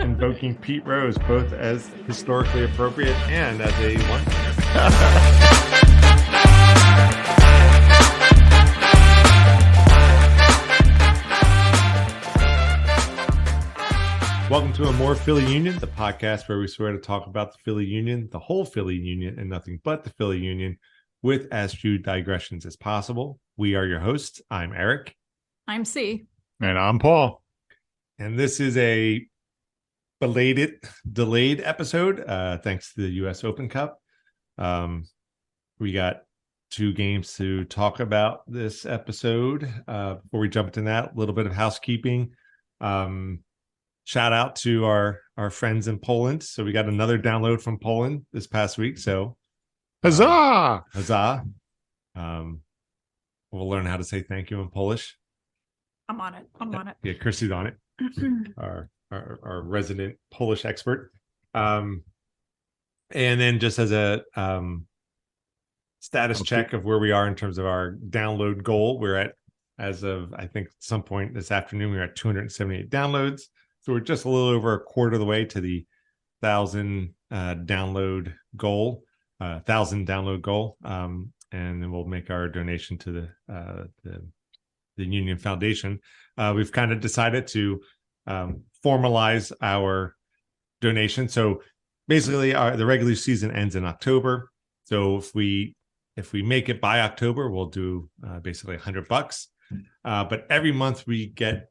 invoking Pete Rose, both as historically appropriate and as a one. Welcome to A More Philly Union, the podcast where we swear to talk about the Philly Union, the whole Philly Union, and nothing but the Philly Union with as few digressions as possible. We are your hosts. I'm Eric. I'm C. And I'm Paul. And this is a delayed episode, thanks to the U.S. Open Cup. We got two games to talk about this episode. Before we jump into that, a little bit of housekeeping. Shout out to our friends in Poland. So we got another download from Poland this past week. So huzzah! Huzzah. We'll learn how to say thank you in Polish. I'm on it. Yeah, Kirsty's on it. our resident Polish expert. And then just as a status check of where we are in terms of our download goal, we're at, as of I think some point this afternoon, we're at 278 downloads. So we're just a little over a quarter of the way to the 1,000 download goal. And then we'll make our donation to the Union Foundation. We've kind of decided to formalize our donation. So basically, the regular season ends in October. So if we make it by October, we'll do basically $100. But every month we get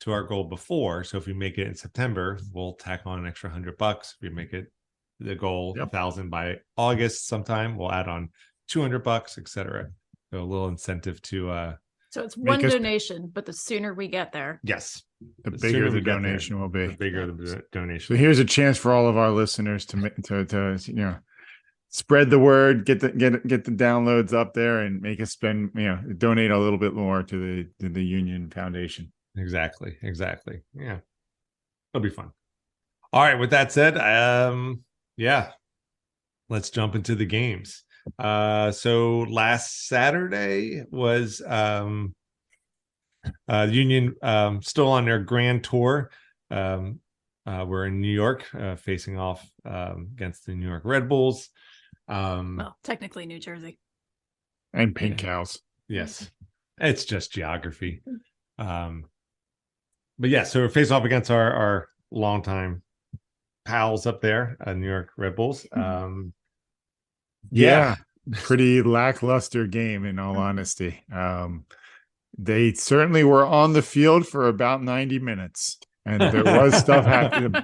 to our goal before. So if we make it in September, we'll tack on an extra $100. If we make it the goal 1,000 by August sometime, we'll add on $200, etc. So a little incentive to so it's one donation, but the sooner we get there, yes, the bigger the donation will be. The bigger the donation. So here's a chance for all of our listeners to spread the word, get the downloads up there, and make us spend donate a little bit more to the Union Foundation. Exactly. Yeah, it'll be fun. All right. With that said, let's jump into the games. So last Saturday was Union still on their grand tour. We're in New York, facing off against the New York Red Bulls. Well, technically New Jersey. And Pink Cows. Yes, it's just geography. But yeah, so we face off against our longtime pals up there, New York Red Bulls. Pretty lackluster game, in all honesty. They certainly were on the field for about 90 minutes, and there was stuff happening.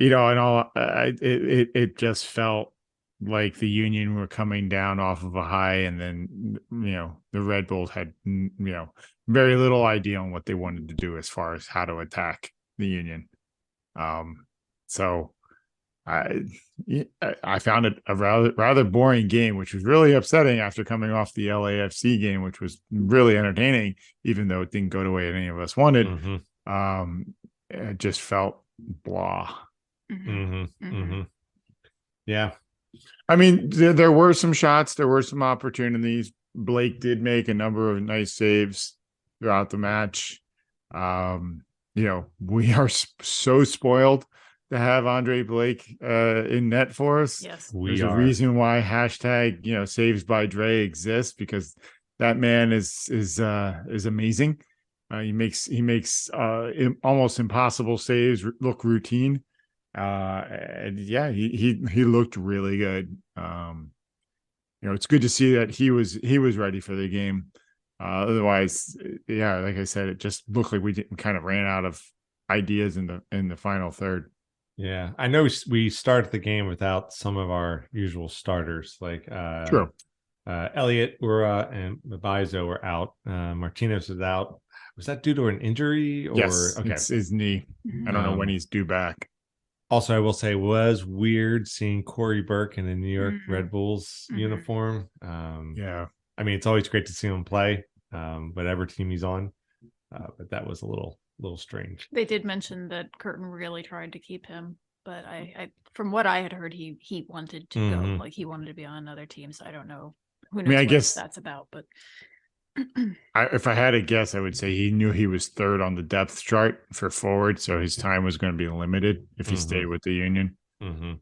It just felt like the Union were coming down off of a high, and then the Red Bulls had very little idea on what they wanted to do as far as how to attack the Union. So I found it a rather boring game, which was really upsetting after coming off the LAFC game, which was really entertaining, even though it didn't go the way any of us wanted. It just felt blah. Yeah. I mean, there were some shots, there were some opportunities. Blake did make a number of nice saves throughout the match. We are so spoiled to have Andre Blake in net for us. Yes, there's a reason why hashtag saves by Dre exists, because that man is amazing. He makes almost impossible saves look routine. And yeah, he looked really good. It's good to see that he was ready for the game. Otherwise, like I said, it just looked like we kind of ran out of ideas in the final third. Yeah, I know we started the game without some of our usual starters, like True. Elliott and Mabizo were out. Martinez was out. Was that due to an injury? Or yes, okay, it's his knee. I don't know when he's due back. Also, I will say, it was weird seeing Corey Burke in a New York Red Bulls uniform. Yeah, I mean, it's always great to see him play, whatever team he's on. But that was a little strange. They did mention that Curtin really tried to keep him, but I from what I had heard, he wanted to go, like he wanted to be on another team. So I don't know. Who knows? I guess that's about, but If I had to guess, I would say he knew he was third on the depth chart for forward, so his time was going to be limited if he stayed with the Union. And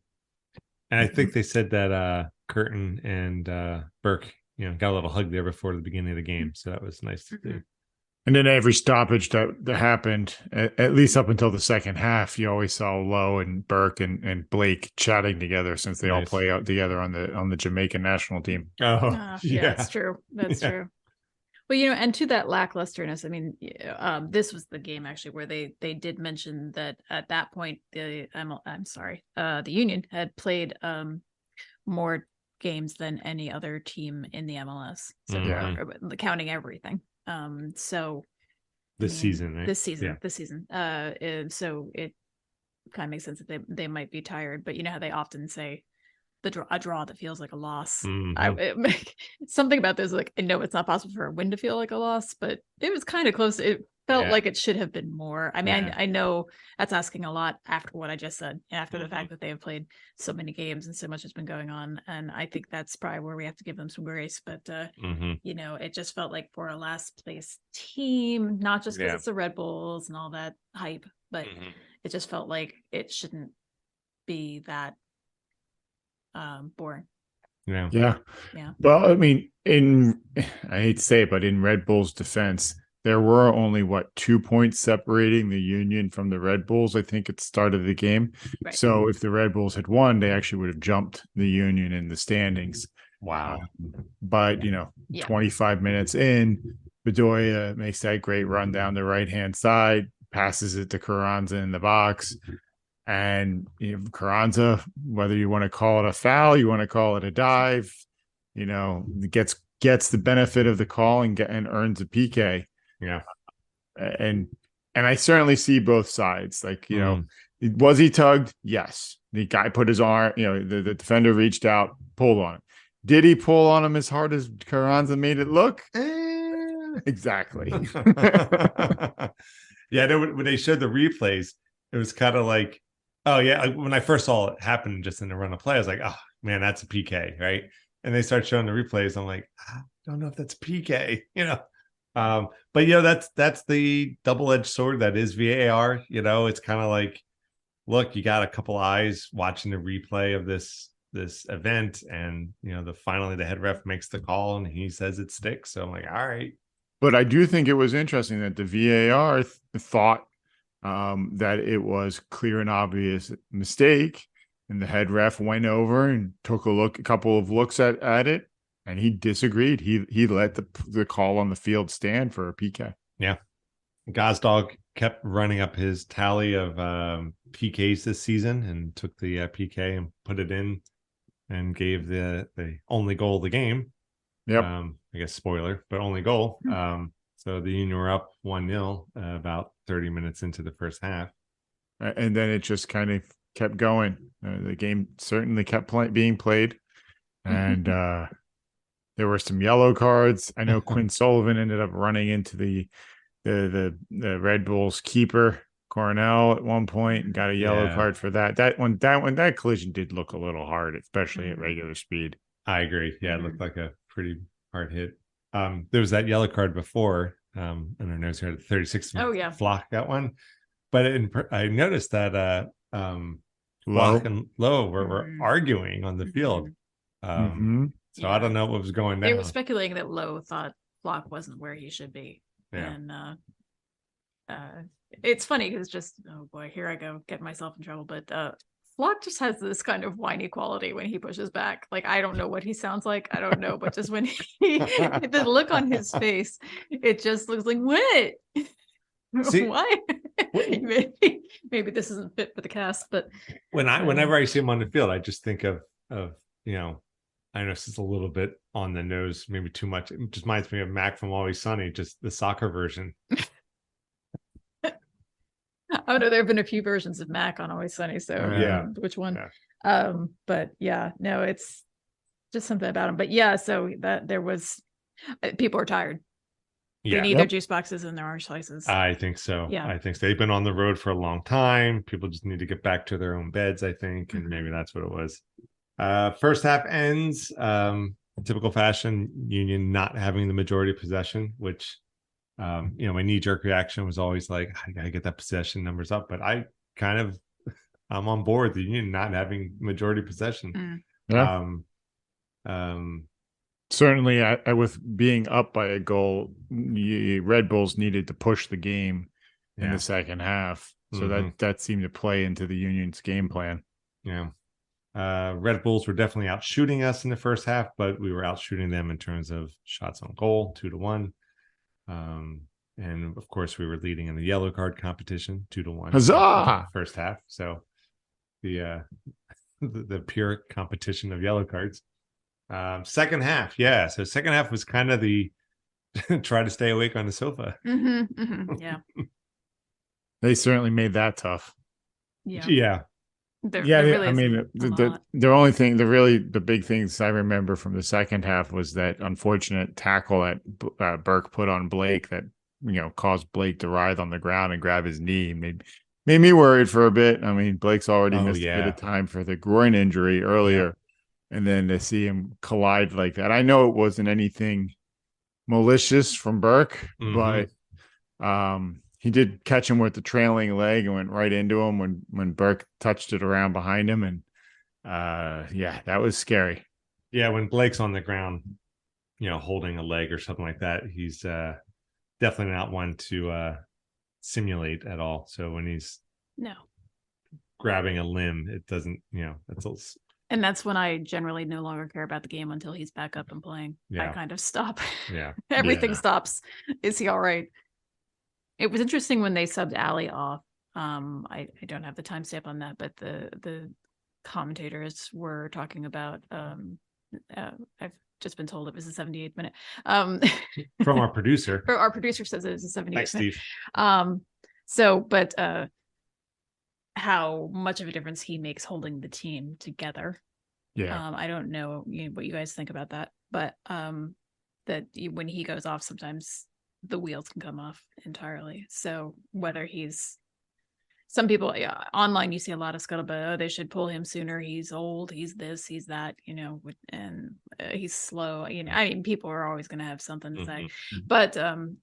I think they said that Curtin and Burke, got a little hug there before the beginning of the game, so that was nice to see. And then every stoppage that happened, at least up until the second half, you always saw Lowe and Burke and Blake chatting together, since they all play out together on the Jamaican national team. Yeah, that's true. That's true. Well, and to that lacklusterness, I mean, this was the game actually where they did mention that at that point the Union had played more games than any other team in the MLS, so counting everything. So this season, right? This season. And so it kind of makes sense that they might be tired, but you know how they often say a draw that feels like a loss. Something about this, like, I know it's not possible for a win to feel like a loss, but it was kind of close. It felt like it should have been more. I mean, I know that's asking a lot after what I just said, after the fact that they have played so many games and so much has been going on. And I think that's probably where we have to give them some grace. But, it just felt like for a last place team, not just because it's the Red Bulls and all that hype, but it just felt like it shouldn't be that boring. Yeah. Well, I mean, I hate to say it, but in Red Bull's defense, there were only 2 points separating the Union from the Red Bulls, I think, at the start of the game. Right. So if the Red Bulls had won, they actually would have jumped the Union in the standings. Wow. But 25 minutes in, Bedoya makes that great run down the right-hand side, passes it to Carranza in the box. And Carranza, whether you want to call it a foul, you want to call it a dive, gets the benefit of the call and earns a PK. Yeah. And I certainly see both sides. Like, was he tugged? Yes. The guy put his arm, the defender reached out, pulled on him. Did he pull on him as hard as Carranza made it look? Exactly. When they showed the replays, it was kind of like, oh yeah, when I first saw it happen just in the run of play, I was like, oh man, that's a PK, right? And they start showing the replays. I'm like, I don't know if that's PK, but that's the double-edged sword that is VAR. It's kind of like, look, you got a couple eyes watching the replay of this event, and finally the head ref makes the call and he says it sticks. So I'm like, all right. But I do think it was interesting that the VAR thought that it was clear and obvious mistake, and the head ref went over and took a couple of looks at it, and he disagreed. He let the call on the field stand for a PK. Yeah, Gazdag kept running up his tally of PKs this season and took the PK and put it in and gave the only goal of the game. Yep. I guess spoiler, but only goal. So the Union were up 1-0 about 30 minutes into the first half. And then it just kind of kept going. The game certainly kept being played. And there were some yellow cards. I know Quinn Sullivan ended up running into the Red Bulls keeper, Cornell, at one point, and got a yellow card for that. That collision did look a little hard, especially at regular speed. I agree. Yeah, it looked like a pretty hard hit. There was that yellow card before, and I noticed here at 36. Flock got one, but I noticed that Flock and Lowe were arguing on the field. So I don't know what was going down. They were speculating that Lowe thought Flock wasn't where he should be, and it's funny because just, oh boy, here I go getting myself in trouble, but Flock just has this kind of whiny quality when he pushes back. Like, I don't know what he sounds like. I don't know, but just when the look on his face, it just looks like, what? See, why? maybe this isn't fit for the cast, but whenever I see him on the field, I just think of I know this is a little bit on the nose, maybe too much. It just reminds me of Mac from Always Sunny, just the soccer version. Oh no, there have been a few versions of Mac on Always Sunny, so which one? But no, it's just something about him. But so that there was people are tired. They need their juice boxes and their orange slices. I think so. I think so. They've been on the road for a long time. People just need to get back to their own beds, I think, and maybe that's what it was. First half ends. typical fashion, Union not having the majority possession, which, my knee-jerk reaction was always like, I gotta get that possession numbers up. But I'm on board the Union not having majority possession. Yeah. Certainly, with being up by a goal, Red Bulls needed to push the game in the second half. So that seemed to play into the Union's game plan. Yeah. Red Bulls were definitely out shooting us in the first half, but we were out shooting them in terms of shots on goal, 2-1. And of course, we were leading in the yellow card competition, 2-1. Huzzah! First half. So the pure competition of yellow cards. Second half, so second half was kind of the try to stay awake on the sofa. Yeah, they certainly made that tough. Yeah. The only thing, the big things I remember from the second half was that unfortunate tackle that Burke put on Blake that caused Blake to writhe on the ground and grab his knee. Made me worried for a bit. I mean, Blake's already missed a bit of time for the groin injury earlier. And then to see him collide like that, I know it wasn't anything malicious from Burke, but he did catch him with the trailing leg and went right into him when Burke touched it around behind him. And that was scary. Yeah, when Blake's on the ground, holding a leg or something like that, he's definitely not one to simulate at all. So when he's grabbing a limb, it doesn't, and that's when I generally no longer care about the game until he's back up and playing. I kind of stop. Yeah. Everything stops. Is he all right? It was interesting when they subbed Ali off. I don't have the timestamp on that, but the commentators were talking about I've just been told it was the 78th minute. From our producer. Or our producer says it is the 78th Thanks, minute. Steve. How much of a difference he makes holding the team together. Yeah. I don't know what you guys think about that, but when he goes off, sometimes the wheels can come off entirely. So whether some people online, you see a lot of scuttlebutt. They should pull him sooner. He's old. He's this. He's that. And he's slow. I mean, people are always going to have something to say, but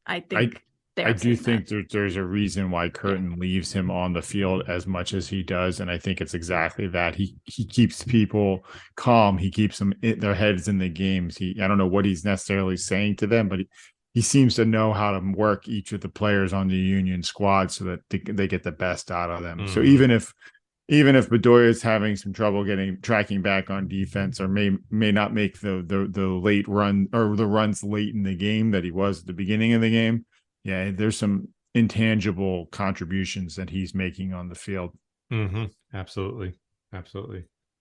I think. I do think there's a reason why Curtin leaves him on the field as much as he does, and I think it's exactly that. He keeps people calm. He keeps them their heads in the games. I don't know what he's necessarily saying to them, but he seems to know how to work each of the players on the Union squad so that they get the best out of them. So even if Bedoya is having some trouble tracking back on defense, or may not make the late run or the runs late in the game that he was at the beginning of the game. Yeah, there's some intangible contributions that he's making on the field. Absolutely.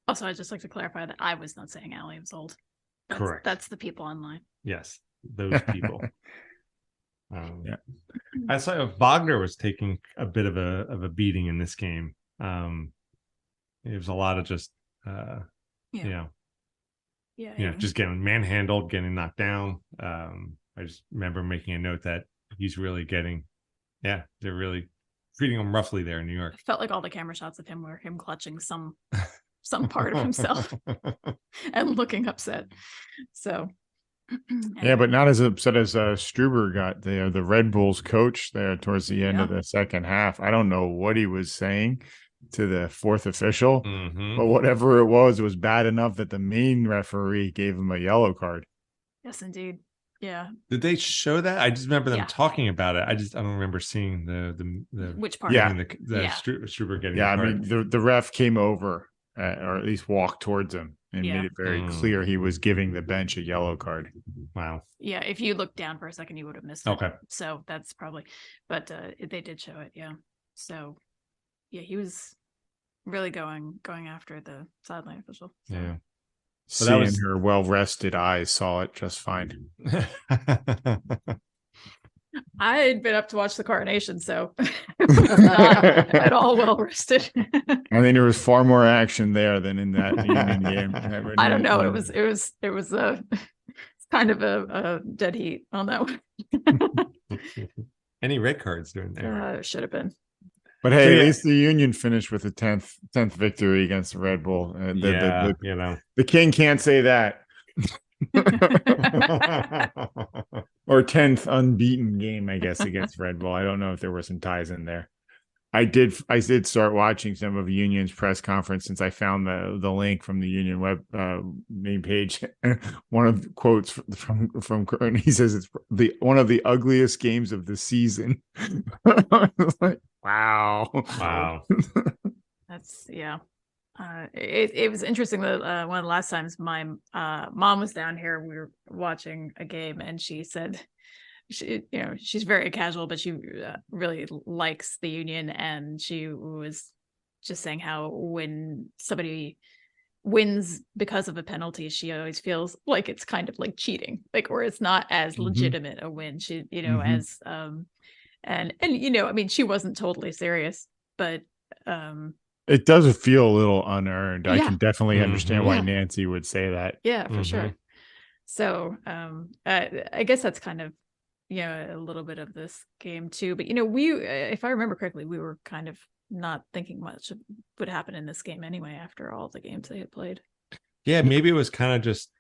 Also, I'd just like to clarify that I was not saying Ali was old. Correct. That's the people online. Yes, those people. I saw Wagner was taking a bit of a beating in this game. It was a lot of just, just getting manhandled, getting knocked down. I just remember making a note that he's really they're really treating him roughly there in New York. It felt like all the camera shots of him were him clutching some part of himself and looking upset. So but not as upset as Struber got there, the Red Bulls coach there towards the end of the second half. I don't know what he was saying to the fourth official, but whatever it was bad enough that the main referee gave him a yellow card. Yes, indeed. Yeah. Did they show that? I just remember them talking about it. I don't remember seeing the which part? Yeah, Struber getting. Yeah, I mean the ref came over or at least walked towards him and made it very clear he was giving the bench a yellow card. Wow. Yeah, if you looked down for a second, you would have missed it. Okay. So that's probably, but they did show it. Yeah. So yeah, he was really going after the sideline official. So. Yeah. Seeing her well-rested eyes saw it just fine. I had been up to watch the coronation, so it was not at all well-rested. I think there was far more action there than in that Union game. I don't know. It was kind of a dead heat on that one. Any red cards during there? Should have been. But hey, at least the Union finished with a 10th victory against the Red Bull. The King can't say that. Or 10th unbeaten game, I guess, against Red Bull. I don't know if there were some ties in there. I did start watching some of Union's press conference since I found the link from the Union web main page. One of the quotes from Kern, he says it's one of the ugliest games of the season. Like, wow. That's it was interesting that one of the last times my mom was down here, we were watching a game, and she said she's very casual, but she really likes the Union, and she was just saying how when somebody wins because of a penalty, she always feels like it's kind of like cheating, like, or it's not as legitimate a win. She as and I mean, she wasn't totally serious, but it does feel a little unearned. I Yeah. can definitely understand why Yeah. Nancy would say that. Yeah, for sure. So I guess that's kind of a little bit of this game too. But we, if I remember correctly, we were kind of not thinking much would happen in this game anyway after all the games they had played. Yeah, maybe it was kind of just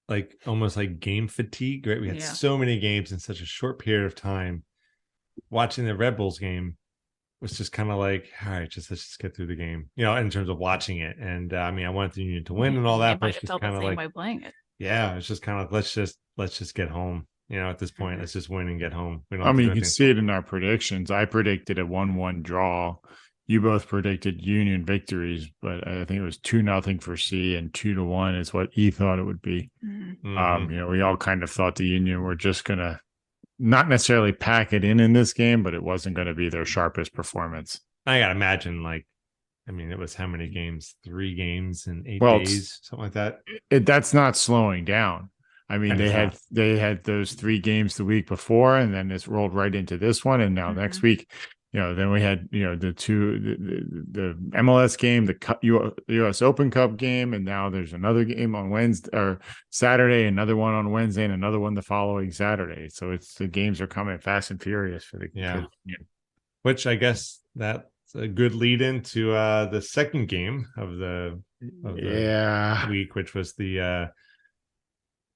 like almost like game fatigue, right? We had so many games in such a short period of time. Watching the Red Bulls game was just kind of like, all right, let's just get through the game, in terms of watching it. And I mean, I wanted the Union to win and all that, but it's just kind of like by playing it. Yeah, it's just kind of let's just get home. At this point, let's just win and get home. We don't I mean, you can see it in our predictions. I predicted a 1-1 draw. You both predicted Union victories, but I think it was 2-0 for C and 2-1 is what E thought it would be. We all kind of thought the Union were just gonna not necessarily pack it in this game, but it wasn't going to be their sharpest performance. I gotta imagine, it was how many games? 3 games in 8 days, something like that. That's not slowing down. I mean, they had those 3 games the week before, and then it's rolled right into this one, and now next week, then we had the MLS game, the U.S. Open Cup game, and now there's another game on Wednesday or Saturday, another one on Wednesday, and another one the following Saturday. So the games are coming fast and furious for the Which I guess that's a good lead into the second game of the week, which was the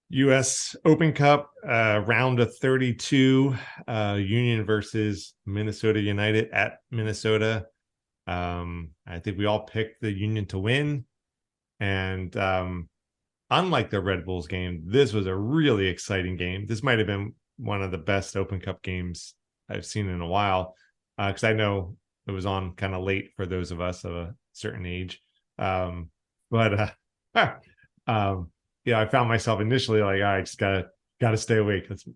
U.S. Open Cup round of 32, Union versus Minnesota United at Minnesota. I think we all picked the Union to win, and unlike the Red Bulls game, this was a really exciting game. This might have been one of the best Open Cup games I've seen in a while, because I know it was on kind of late for those of us of a certain age, I found myself initially like, I just gotta stay awake. That's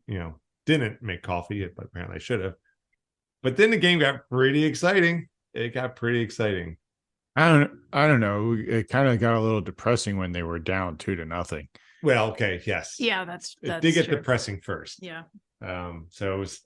didn't make coffee, but apparently I should have. But then the game got pretty exciting. It got pretty exciting. I don't know. It kind of got a little depressing when they were down 2-0. Well, okay, yes, yeah, that's it did get depressing first. Yeah. So it was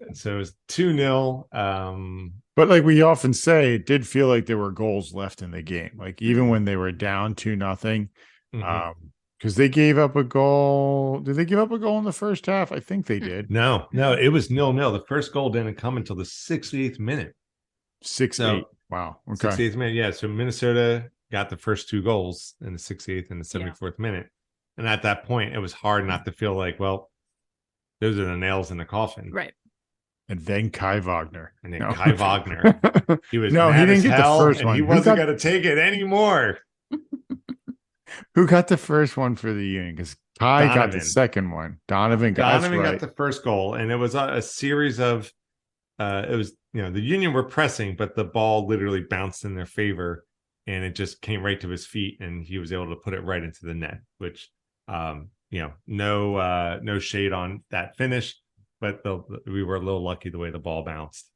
2-0. But like we often say, it did feel like there were goals left in the game. Like even when they were down 2-0. Because they gave up a goal. Did they give up a goal in the first half? I think they did. No, it was 0-0. The first goal didn't come until the 68th minute. 68. Wow. Okay. 68th minute. Yeah. So Minnesota got the first 2 goals in the 68th and the 74th minute. And at that point, it was hard not to feel like, well, those are the nails in the coffin. Right. And then Kai Wagner. Kai Wagner. He was he didn't get the first one. He wasn't going to take it anymore. Who got the first one for the Union? Because Kai got the second one. Donovan got the first goal, and it was a series of it was the Union were pressing, but the ball literally bounced in their favor, and it just came right to his feet, and he was able to put it right into the net. Which no shade on that finish, but we were a little lucky the way the ball bounced.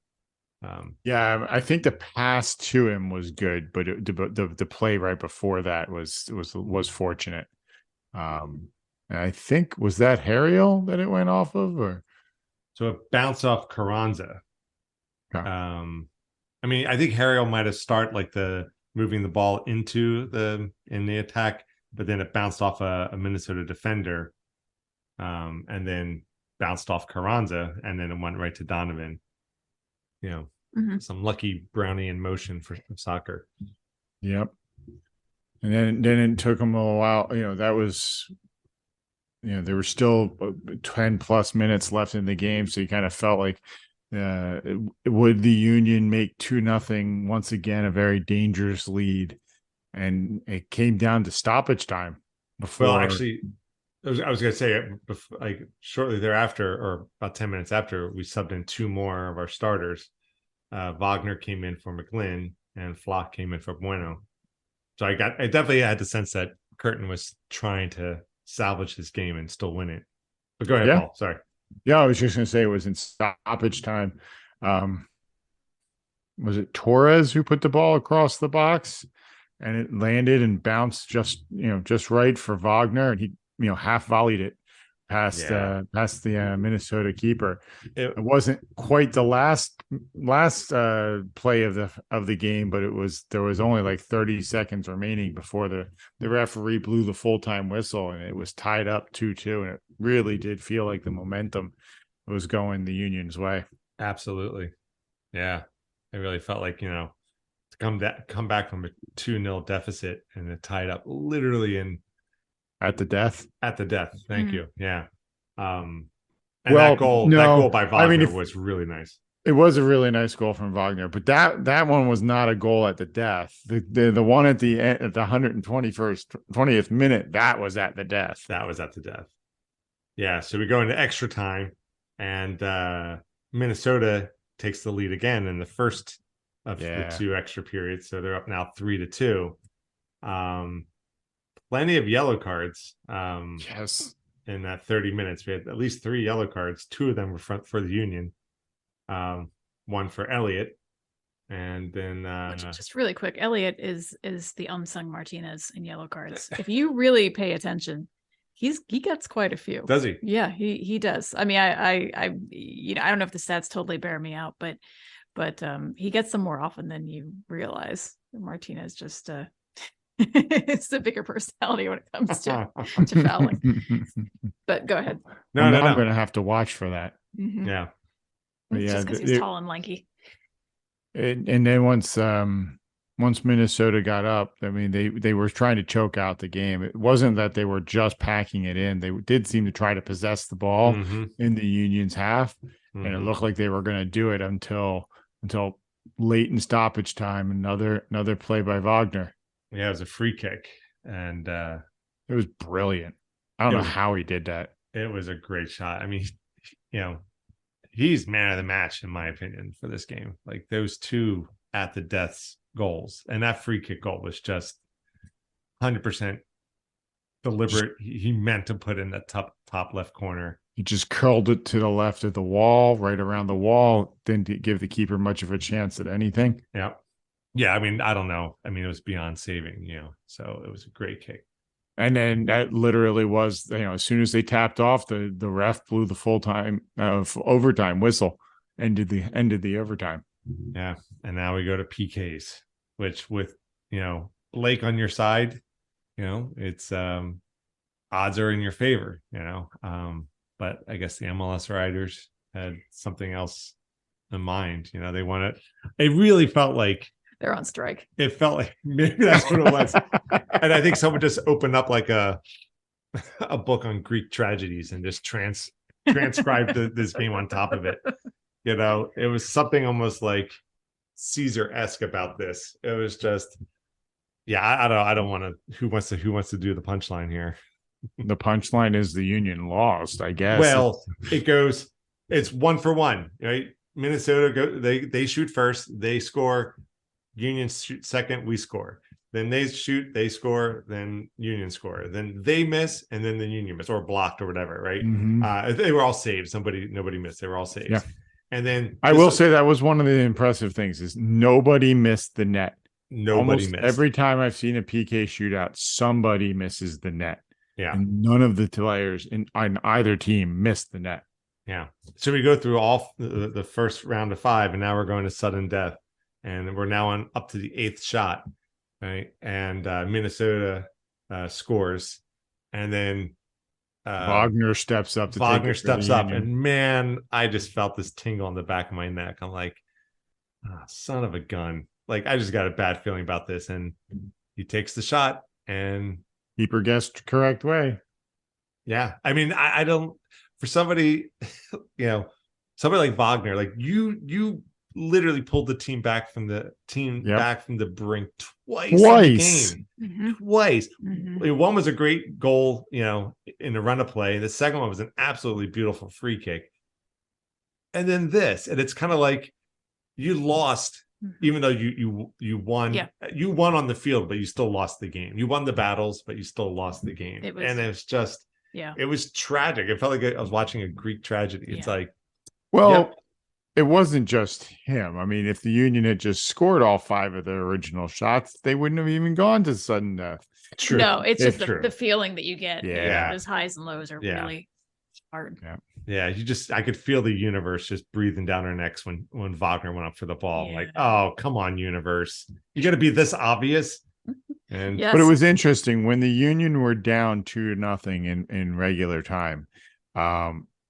I think the pass to him was good, but the play right before that was fortunate. And I think was that Harriel that it went off of, or so it bounced off Carranza. Okay. I mean, I think Harriel might have started like moving the ball in the attack, but then it bounced off a Minnesota defender, and then bounced off Carranza, and then it went right to Donovan. Some lucky Brownian motion for soccer. Yep. And then it took him a while. That was there were still 10 plus minutes left in the game. So you kind of felt like, would the Union make 2-0 once again, a very dangerous lead? And it came down to stoppage time before. Well, actually, I was going to say, like shortly thereafter, or about 10 minutes after, we subbed in 2 more of our starters. Wagner came in for McGlynn, and Flock came in for Bueno. So I definitely had the sense that Curtin was trying to salvage this game and still win it. But go ahead, Paul. Sorry. Yeah, I was just going to say it was in stoppage time. Was it Torres who put the ball across the box, and it landed and bounced just right for Wagner, and he half volleyed it past the Minnesota keeper. It wasn't quite the last play of the game, but there was only like 30 seconds remaining before the referee blew the full-time whistle, and it was tied up 2-2, and it really did feel like the momentum was going the Union's way. Absolutely. Yeah. It really felt like, to come back from a 2-0 deficit and it tied up literally at the death. Thank you. Yeah. And that goal by Wagner was really nice. It was a really nice goal from Wagner, but that one was not a goal at the death. The one at the end, at the 20th minute, that was at the death. Yeah. So we go into extra time, and Minnesota takes the lead again in the first of the 2 extra periods. So they're up now 3-2. Plenty of yellow cards. Yes. In that 30 minutes, we had at least 3 yellow cards. 2 of them were for the Union. One for Elliott, and then just really quick, Elliott is the unsung Martinez in yellow cards. If you really pay attention, he gets quite a few. Does he? Yeah, he does. I mean, I don't know if the stats totally bear me out, but he gets them more often than you realize. Martinez just it's the bigger personality when it comes to fouling. But go ahead. No. I'm going to have to watch for that. Mm-hmm. Yeah. It's just because he's tall and lanky. And then once Minnesota got up, I mean, they were trying to choke out the game. It wasn't that they were just packing it in. They did seem to try to possess the ball in the Union's half, and it looked like they were going to do it until late in stoppage time. Another play by Wagner. Yeah, it was a free kick, and it was brilliant. I don't know how he did that. It was a great shot. I mean, he's man of the match, in my opinion, for this game. Like those 2 at the deaths goals, and that free kick goal was just 100% deliberate. He meant to put in the top left corner. He just curled it to the left of the wall, right around the wall. Didn't give the keeper much of a chance at anything. Yeah. I mean, I don't know. I mean, it was beyond saving, so it was a great kick. And then that literally was, as soon as they tapped off, the ref blew the full-time overtime whistle, ended the overtime. Yeah. And now we go to PKs, which with, Blake on your side, it's odds are in your favor, but I guess the MLS riders had something else in mind. They wanted, it really felt like they're on strike. It felt like maybe that's what it was. And I think someone just opened up like a book on Greek tragedies and just transcribed this game on top of it. It was something almost like Caesar-esque about this. It was just, I don't want to. Who wants to do the punchline here? The punchline is the Union lost, I guess. Well, it's 1 for 1, right? Minnesota they shoot first, they score. Union shoot second, we score. Then they shoot, they score, then Union score. Then they miss, and then the Union miss, or blocked, or whatever, right? They were all saved. Nobody missed. They were all saved. Yeah. And then I will say that was one of the impressive things is nobody missed the net. Nobody missed. Every time I've seen a PK shootout, somebody misses the net. Yeah. And none of the players on either team missed the net. Yeah. So we go through all the first round of 5, and now we're going to sudden death. And we're now up to the 8th shot, right? And Minnesota scores, and then Wagner steps up. And man, I just felt this tingle on the back of my neck. I'm like, son of a gun! Like I just got a bad feeling about this. And he takes the shot, and keeper guessed correct way. Yeah. I mean, I don't, for somebody, somebody like Wagner, like you literally pulled the team back from the brink twice in the game. Twice. One was a great goal, in the run of play. The second one was an absolutely beautiful free kick. And then and it's kind of like you lost, even though you won. Yeah. You won on the field, but you still lost the game. You won the battles, but you still lost the game. It was just, it was tragic. It felt like I was watching a Greek tragedy. It's like, it wasn't just him. I mean, if the Union had just scored all 5 of their original shots, they wouldn't have even gone to sudden death. True. No, it's just the feeling that you get. Yeah. Those highs and lows are really hard. Yeah, I could feel the universe just breathing down our necks when Wagner went up for the ball. Like, oh, come on, universe. You got to be this obvious. And But it was interesting when the Union were down 2-0 in regular time.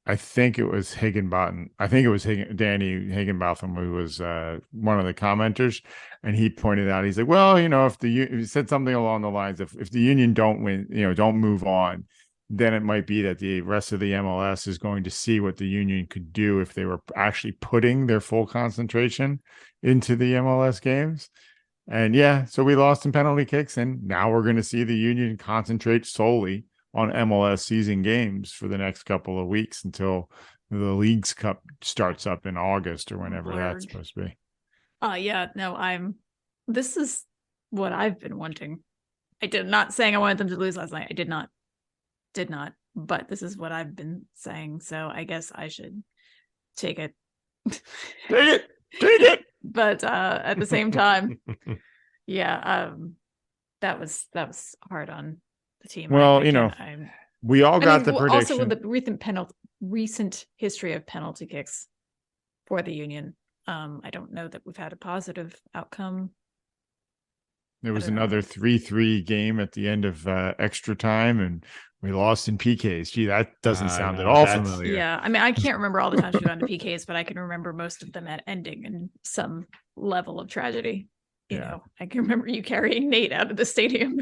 I think it was Higginbotham. I think it was Danny Higginbotham who was one of the commenters, and he pointed out, he's like, well, if he said something along the lines of, if the Union don't win, don't move on, then it might be that the rest of the MLS is going to see what the Union could do if they were actually putting their full concentration into the MLS games. And so we lost in penalty kicks, and now we're going to see the Union concentrate solely on MLS season games for the next couple of weeks until the League's Cup starts up in August or whenever that's supposed to be. This is what I've been wanting. I did not saying I wanted them to lose last night. I did not, but this is what I've been saying. So I guess I should take it. Take it. But at the same time, that was hard on the team. Well, we all got the prediction. Also, with the recent history of penalty kicks for the Union, I don't know that we've had a positive outcome. There was another 3-3 game at the end of extra time, and we lost in PKs. Gee, that doesn't sound at all familiar. Yeah, I mean, I can't remember all the times we've gone to PKs, but I can remember most of them at ending in some level of tragedy. You know, I can remember you carrying Nate out of the stadium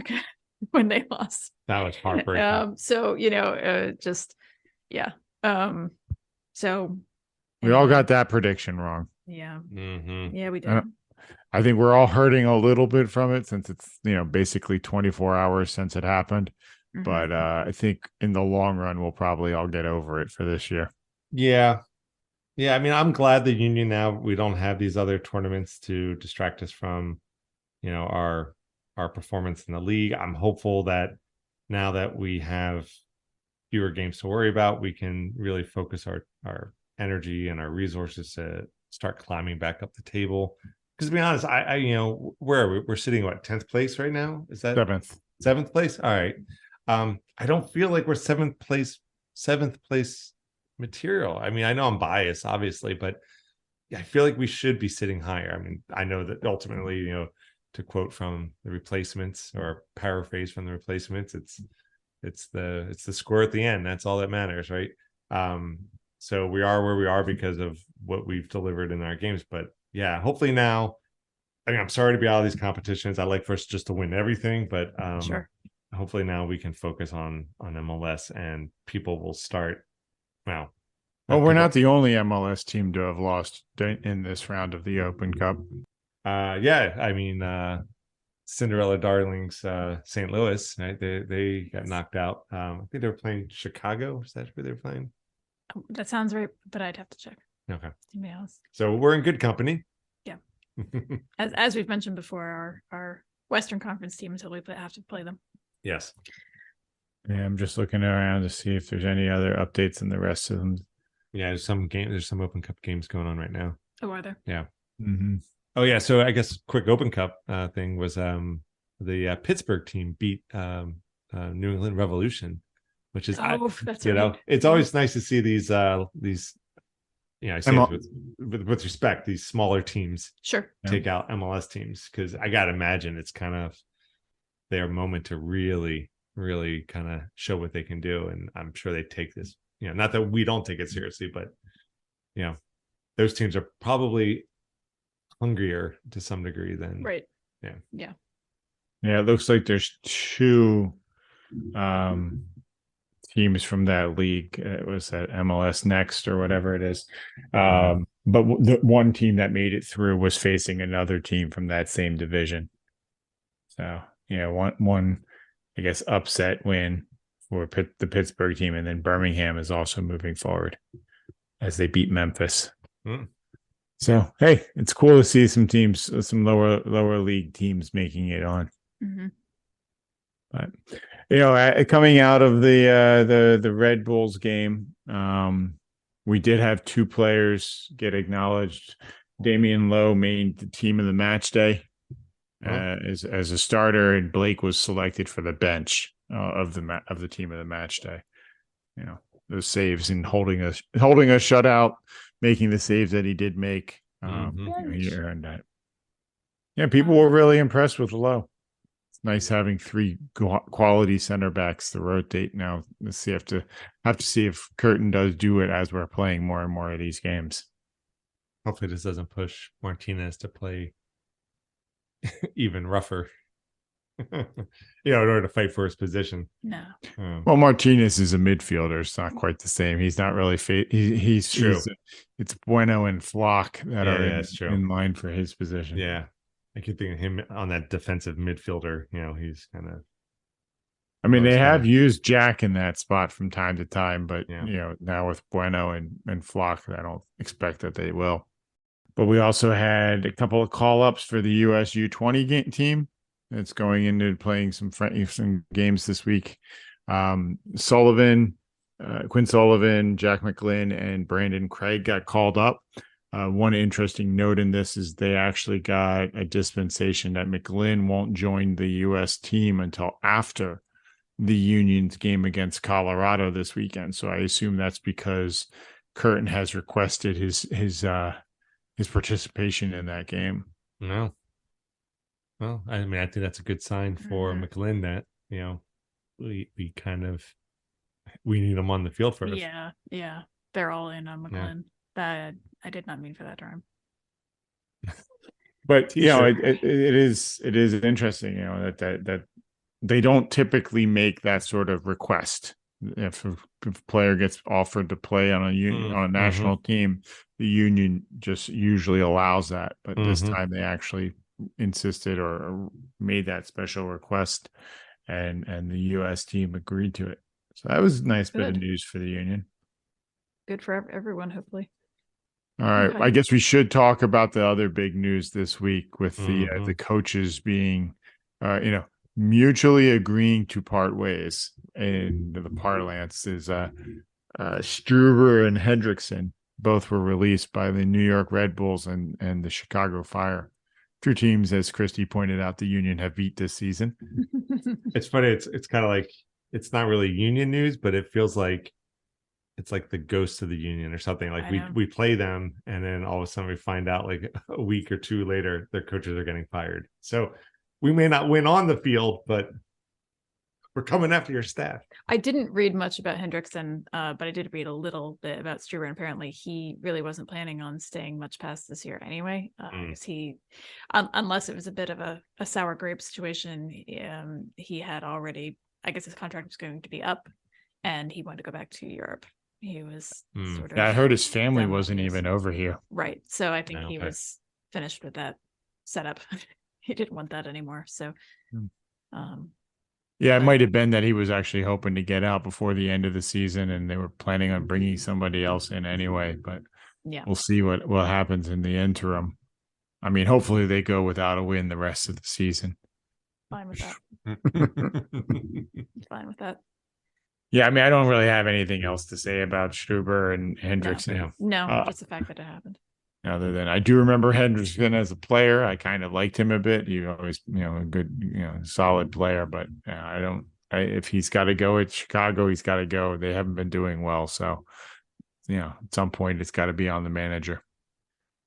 when they lost. That was heartbreaking. So so we all got that prediction wrong. Yeah. Mm-hmm. Yeah, we did. I think we're all hurting a little bit from it since it's, basically 24 hours since it happened. Mm-hmm. But I think in the long run, we'll probably all get over it for this year. Yeah. Yeah. I mean, I'm glad the Union now, we don't have these other tournaments to distract us from, our performance in the league. I'm hopeful that now that we have fewer games to worry about, we can really focus our energy and our resources to start climbing back up the table. Because to be honest, I where are we? We're sitting 10th place right now? Is that seventh place? All right. I don't feel like we're seventh place material. I mean, I know I'm biased, obviously, but I feel like we should be sitting higher. I mean, I know that ultimately, to quote from the Replacements or paraphrase from the Replacements, it's the score at the end. That's all that matters, right? So we are where we are because of what we've delivered in our games, but yeah, hopefully now, I mean, I'm sorry to be out of these competitions. I like for us just to win everything, but sure. Hopefully now we can focus on MLS and people will start. Well, we're not the only MLS team to have lost in this round of the Open Cup. I mean, Cinderella Darlings, St. Louis, right? They got knocked out. I think they were playing Chicago. Is that who they were playing? That sounds right, but I'd have to check. Okay. Anybody else? So we're in good company. Yeah. as we've mentioned before, our Western Conference team until we have to play them. Yes. Yeah, I'm just looking around to see if there's any other updates in the rest of them. Yeah, there's some Open Cup games going on right now. Oh, are there? Yeah. Mm-hmm. Oh yeah. So I guess quick Open Cup thing was the Pittsburgh team beat New England Revolution, which is it's always nice to see these I say this with respect, these smaller teams take out MLS teams, because I gotta imagine it's kind of their moment to really kind of show what they can do, and I'm sure they take this, not that we don't take it seriously, but those teams are probably hungrier to some degree than it looks like there's two teams from that league. It was that MLS Next or whatever it is. But the one team that made it through was facing another team from that same division. So, one I guess upset win for the Pittsburgh team, and then Birmingham is also moving forward as they beat Memphis. So, hey, it's cool to see some teams, some lower league teams making it on. But coming out of the Red Bulls game, we did have two players get acknowledged. Damian Lowe made the team of the match day as a starter, and Blake was selected for the bench of the team of the match day. Those saves and holding a shutout, making the saves that he did make. He earned that. Yeah, people were really impressed with Lowe. It's nice having three quality center backs to rotate now. Let's see, have to see if Curtin does do it as we're playing more and more of these games. Hopefully this doesn't push Martinez to play even rougher. In order to fight for his position. No. Well, Martinez is a midfielder. It's not quite the same. He's not really he's true. It's Bueno and Flock that are in line for his position. Yeah. I keep thinking of him on that defensive midfielder. He's kind of. I mean, they have used Jack in that spot from time to time, but now with Bueno and Flock, I don't expect that they will. But we also had a couple of call-ups for the US U20 team. It's going into playing some games this week. Quinn Sullivan, Jack McGlynn, and Brandon Craig got called up. One interesting note in this is they actually got a dispensation that McGlynn won't join the U.S. team until after the Union's game against Colorado this weekend. So I assume that's because Curtin has requested his participation in that game. No. Well, I mean, I think that's a good sign for McGlynn that, we need him on the field first. Yeah. They're all in on McGlynn. That I did not mean for that term. But it is interesting, that they don't typically make that sort of request. If a player gets offered to play on a national team, the union just usually allows that. But this time they actually insisted or made that special request, and the U.S. team agreed to it. So that was a nice bit of news for the union. Good for everyone, hopefully. All right. Okay. I guess we should talk about the other big news this week with the coaches being, mutually agreeing to part ways. And the parlance is Struber and Hendrickson both were released by the New York Red Bulls and the Chicago Fire. Two teams, as Christy pointed out, the Union have beat this season. It's funny. It's kind of like, it's not really Union news, but it feels like it's like the ghost of the Union or something. Like we play them, and then all of a sudden we find out like a week or two later their coaches are getting fired. So we may not win on the field, but we're coming after your staff. I didn't read much about Hendrickson, but I did read a little bit about Struber, and apparently he really wasn't planning on staying much past this year anyway. Because he, unless it was a bit of a sour grape situation, he had already, I guess his contract was going to be up, and he wanted to go back to Europe. He was sort of. Yeah, I heard his family wasn't even over here. Right. So I think he was finished with that setup. He didn't want that anymore. So, yeah, it might have been that he was actually hoping to get out before the end of the season, and they were planning on bringing somebody else in anyway. But we'll see what happens in the interim. I mean, hopefully they go without a win the rest of the season. Fine with that. Fine with that. Yeah, I mean, I don't really have anything else to say about Struber and Hendrickson. No, just the fact that it happened. Other than I do remember Hendrickson as a player. I kind of liked him a bit. He always, a good, solid player. But if he's got to go at Chicago, he's got to go. They haven't been doing well. So, at some point, it's got to be on the manager.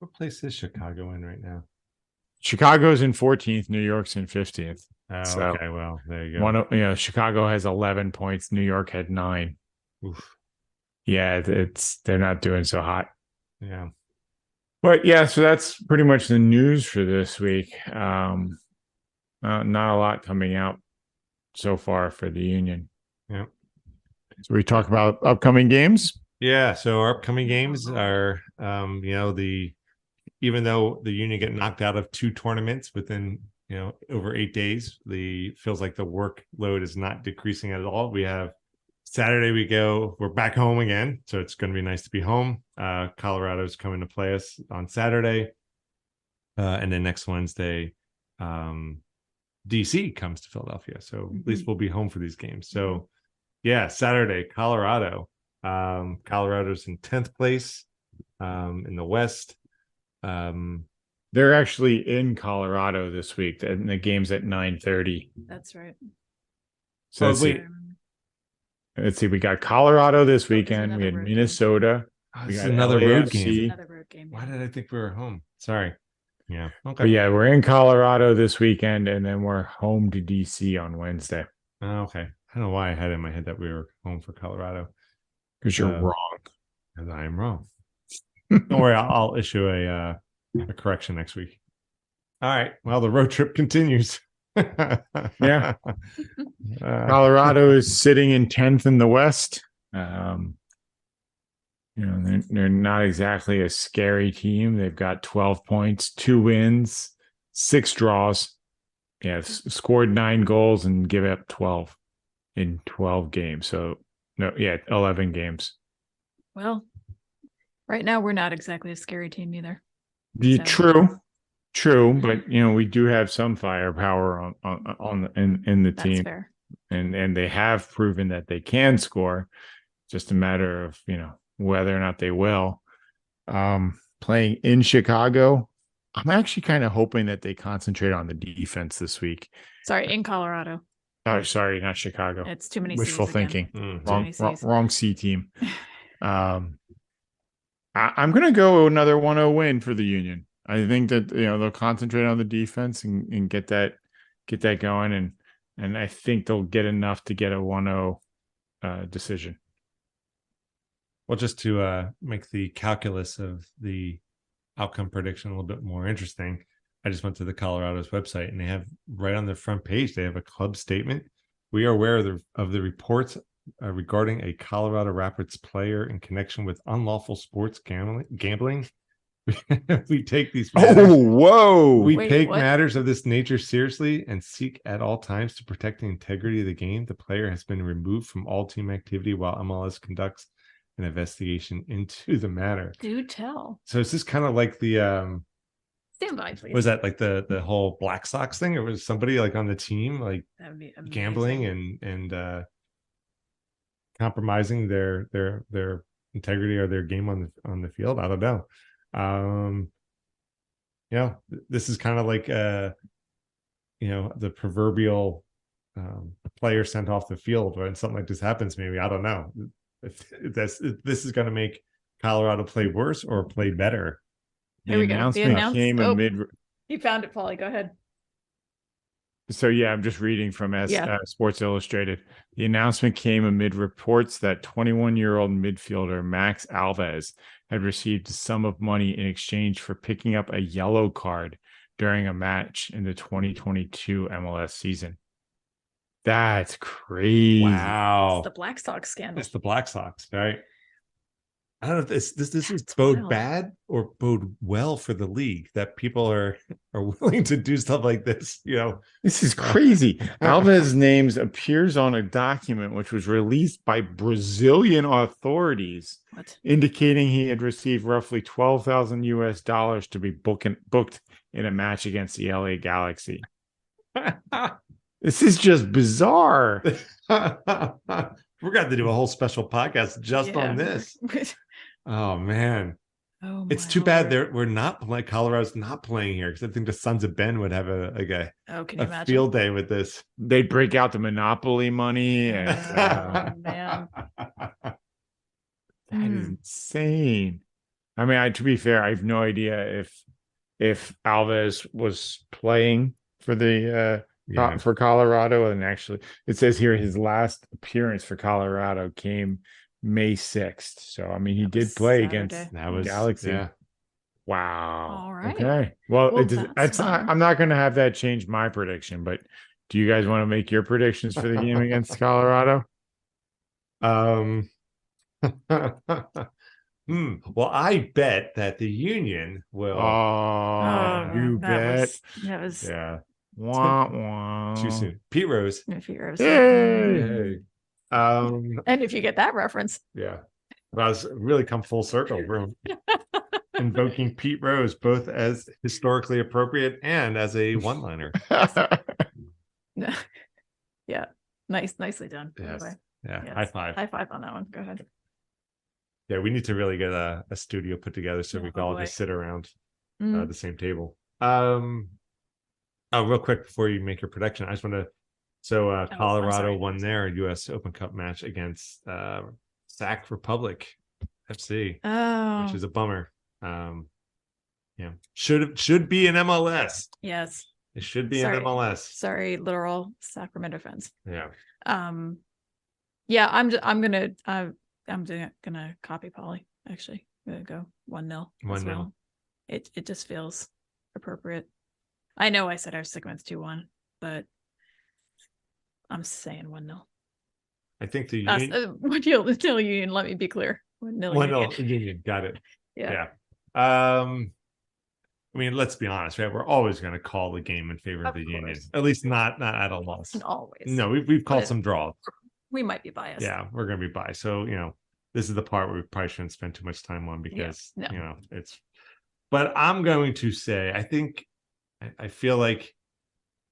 What place is Chicago in right now? Chicago's in 14th. New York's in 15th. Oh, so okay. Well, there you go. Chicago has 11 points. New York had 9. Oof. Yeah, they're not doing so hot. Yeah. But yeah, so that's pretty much the news for this week. Not a lot coming out so far for the Union. Yeah. So we talk about upcoming games. Yeah. So our upcoming games are, even though the Union get knocked out of 2 tournaments within, over 8 days, feels like the workload is not decreasing at all. We have Saturday, we're back home again. So it's going to be nice to be home. Colorado's coming to play us on Saturday. And then next Wednesday, DC comes to Philadelphia. So at least we'll be home for these games. So yeah, Saturday, Colorado. Colorado's in 10th place in the West. They're actually in Colorado this week, and the game's at 9:30. That's right. So let's see. We got Colorado this weekend. We had road Minnesota. This is got another road LAFC. game. Another road game. Why did I think we were home? Sorry. Yeah. Okay. But yeah, we're in Colorado this weekend, and then we're home to DC on Wednesday. Oh, okay. I don't know why I had in my head that we were home for Colorado. Because you're wrong. Because I am wrong. Don't worry, I'll issue a correction next week. All right. Well, the road trip continues. Yeah. Colorado is sitting in 10th in the West. They're not exactly a scary team. They've got 12 points, 2 wins, 6 draws. Yeah, scored 9 goals and give up 12 in 12 games. So 11 games. Well, right now we're not exactly a scary team either. True, but we do have some firepower in the team. That's fair. And they have proven that they can score. Just a matter of whether or not they will. Playing in Chicago, I'm actually kind of hoping that they concentrate on the defense this week. Sorry, in Colorado. Oh, sorry, not Chicago. It's too many wishful C's thinking. Mm-hmm. Wrong C team. I'm going to go another 1-0 win for the Union. I think that they'll concentrate on the defense and get that going, and I think they'll get enough to get a 1-0 decision. Well, just to make the calculus of the outcome prediction a little bit more interesting, I just went to the Colorado's website, and they have right on the front page, they have a club statement. We are aware of the reports regarding a Colorado Rapids player in connection with unlawful sports gambling. We take these matters, matters of this nature seriously and seek at all times to protect the integrity of the game. The player has been removed from all team activity while MLS conducts an investigation into the matter. Do tell. So is this kind of like the stand by, please. Was that like the whole Black Sox thing, or was somebody like on the team like that would be gambling and compromising their integrity or their game on the field? I don't know. This is kind of like the proverbial player sent off the field when something like this happens. Maybe, I don't know if this is going to make Colorado play worse or play better. There we go. The announcement. You found it, Paulie. Go ahead. So yeah, I'm just reading from Sports Illustrated. The announcement came amid reports that 21-year-old midfielder Max Alves had received a sum of money in exchange for picking up a yellow card during a match in the 2022 MLS season. That's crazy. Wow. It's the Black Sox scandal. It's the Black Sox, right? I don't know if this is bode bad or bode well for the league that people are willing to do stuff like this. This is crazy. Alves' names appears on a document which was released by Brazilian authorities, indicating he had received roughly $12,000 to be booked in a match against the LA Galaxy. This is just bizarre. We're going to do a whole special podcast just on this. Oh man. It's too bad we're not playing. Colorado's not playing here because I think the Sons of Ben would have a field day with this. They'd break out the Monopoly money. And, man. That is insane. I mean, to be fair, I have no idea if Alves was playing for the for Colorado, and actually it says here his last appearance for Colorado came May 6th. So I mean, he did play against Galaxy. Yeah. Wow. All right. Okay. Well, I'm not going to have that change my prediction, but do you guys want to make your predictions for the game against Colorado? Um, well, I bet that the Union will. Oh, you bet. That was Yeah, Wah, wah. too soon. Pete Rose. if you ever Yay. Hey. Um, and if you get that reference, yeah. Well, I was really come full circle. We're invoking Pete Rose both as historically appropriate and as a one-liner. yeah, nicely done. By the Yes. way. Yeah. Yes. High five. High five on that one. Go ahead. Yeah, we need to really get a studio put together so we can all boy. just sit around Mhm. the same table. Oh, real quick before you make your prediction, I just want to. So I'm Colorado sorry. won their U.S. Open Cup match against Sac Republic FC, Oh, which is a bummer. Yeah, should be an MLS. yes. It should be Sorry. an MLS. Sorry, literal Sacramento fans. Yeah. Yeah, I'm gonna copy Polly. Actually, I'm gonna go 1-0. 1-0. It just feels appropriate. I know I said I was sticking with 2-1, but I'm saying 1-0. I think the Union. Union. Let me be clear. 1-0 1-0 Union. Got it. Yeah. I mean, let's be honest, right? We're always going to call the game in favor of the Union, at least not at a loss. Always. No, we've called some draws. We might be biased. Yeah, we're going to be biased. So this is the part where we probably shouldn't spend too much time on because it's. But I'm going to say, I feel like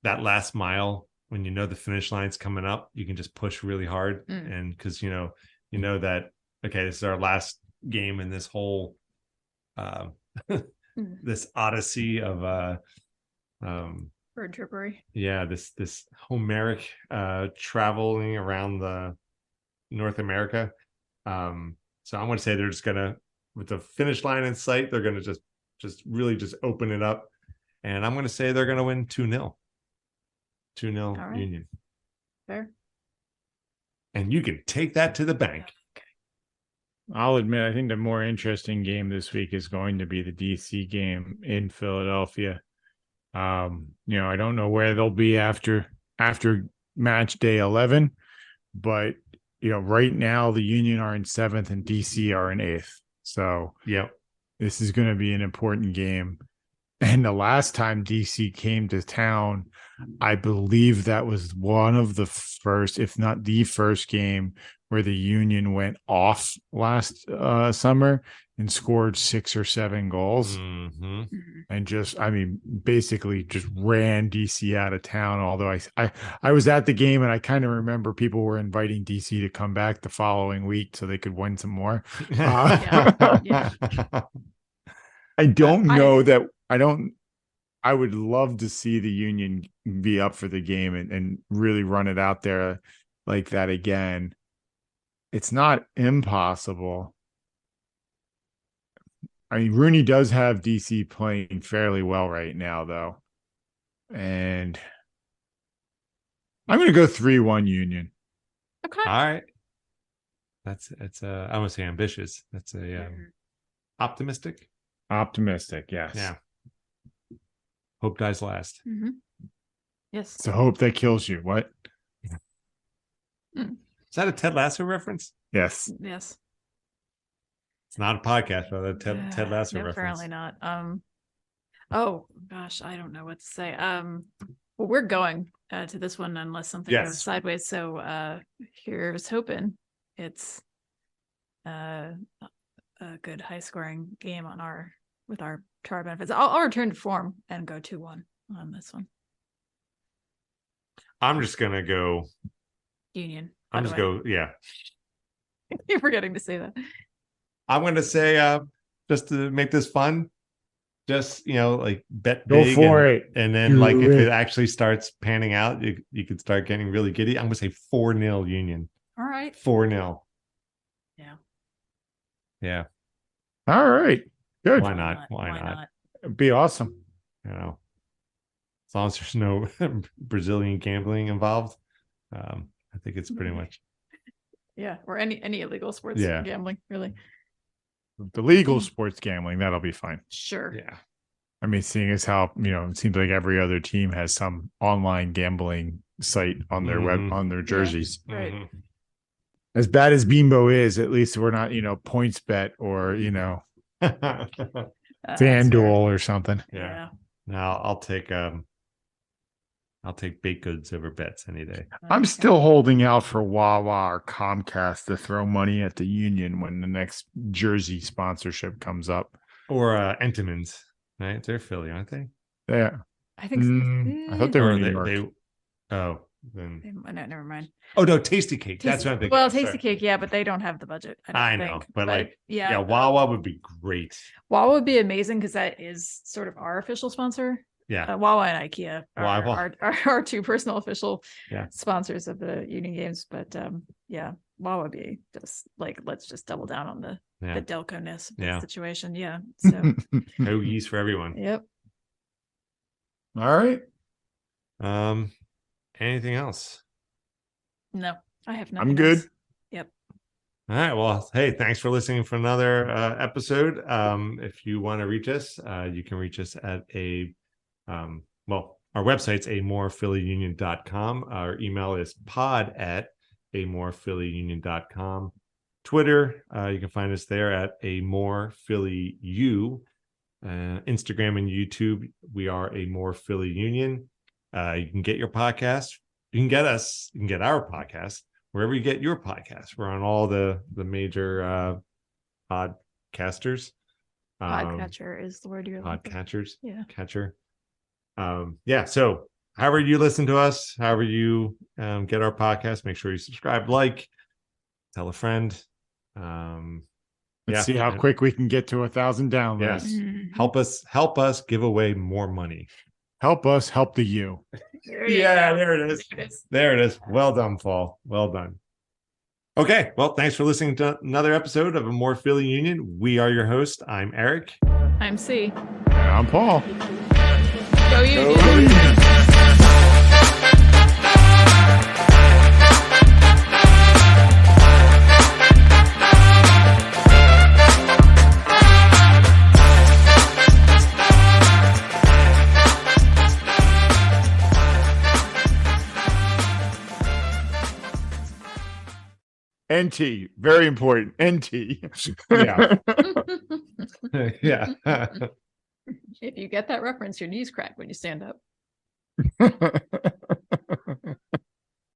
that last mile when the finish line's coming up, you can just push really hard, and because you know that this is our last game in this whole this odyssey of bird trippery. Yeah, this Homeric traveling around the North America. So I'm going to say they're just gonna, with the finish line in sight, they're going to just really just open it up, and I'm going to say they're going to win 2-0. 2-0 right. Union. Fair. And you can take that to the bank. I'll admit, I think the more interesting game this week is going to be the DC game in Philadelphia. I don't know where they'll be after match day 11, but right now the Union are in 7th and DC are in 8th. So this is going to be an important game. And the last time DC came to town, I believe that was one of the first, if not the first game where the Union went off last summer and scored 6 or 7 goals and basically just ran DC out of town. Although I was at the game and I kind of remember people were inviting DC to come back the following week so they could win some more. I don't know that I would love to see the Union be up for the game and really run it out there like that again. It's not impossible. I mean, Rooney does have DC playing fairly well right now, though. And I'm going to go 3-1 Union. Okay. All right. That's I want to say ambitious. That's a optimistic. Optimistic, yes. Yeah. Hope dies last. Mm-hmm. Yes. It's a hope that kills you. What? Is that a Ted Lasso reference? Yes. Yes. It's not a podcast, but a Ted Lasso reference. Apparently not. Oh gosh, I don't know what to say. Well, we're going to this one unless something goes sideways. So here's hoping it's a good high scoring game with our char benefits. I'll return to form and go 2-1 on this one. I'm just gonna go Union. I'm just go You're forgetting to say that. I'm gonna say just to make this fun, just like bet go big for it. And then if it actually starts panning out, you could start getting really giddy. I'm gonna say 4-0 Union. All right. 4-0. Yeah. All right. Good. Why not? It'd be awesome. As long as there's no Brazilian gambling involved, I think it's pretty much. Yeah, or any illegal sports gambling, really. The legal sports gambling, that'll be fine. Sure. Yeah. I mean, seeing as how, it seems like every other team has some online gambling site on their web, on their jerseys. Right. As bad as Bimbo is, at least we're not, points bet or, That's FanDuel fair. or something. Yeah. Now I'll take baked goods over bets any day. I'm Okay. still holding out for Wawa or Comcast to throw money at the Union when the next jersey sponsorship comes up. Or Entenmann's, right? They're Philly, aren't they? Yeah. I think so. I thought they were Or in New York. No, never mind. Oh no, Tasty Cake. That's what I'm thinking. Well, Sorry. Tasty Cake, yeah, but they don't have the budget. I don't know, think. but like, yeah, yeah, Wawa would be great. Wawa would be amazing because that is sort of our official sponsor. Yeah, Wawa and IKEA Wawa. are our two personal official Yeah. sponsors of the Union Games. But yeah, Wawa would be just like, let's just double down on the Delco-ness of the situation. Yeah. So hoagies for everyone. yep. All right. Anything else? No, I have nothing. I'm good. else. Yep. All right. Well, hey, thanks for listening for another episode. If you want to reach us, you can reach us at our website's amorephillyunion.com. Our email is pod@amorephillyunion.com. Twitter, you can find us there at amorephillyu. Instagram and YouTube, we are a More Philly Union. You can get your podcast. You can get us. You can get our podcast wherever you get your podcast. We're on all the major podcasters. Podcatcher is the word you're looking for. Podcatchers. Yeah. Catcher. So however you listen to us, however you get our podcast, make sure you subscribe, like, tell a friend. Let's see how quick we can get to 1,000 downloads. Yes. Mhm. Help us give away more money. Help us help the you. There it is. There it is. Well done, Paul. Well done. Okay. Well, thanks for listening to another episode of A More Philly Union. We are your host. I'm Eric. I'm C. And I'm Paul. Go Union. Go Union. NT, very important. NT. Yeah. Yeah. If you get that reference, your knees crack when you stand up.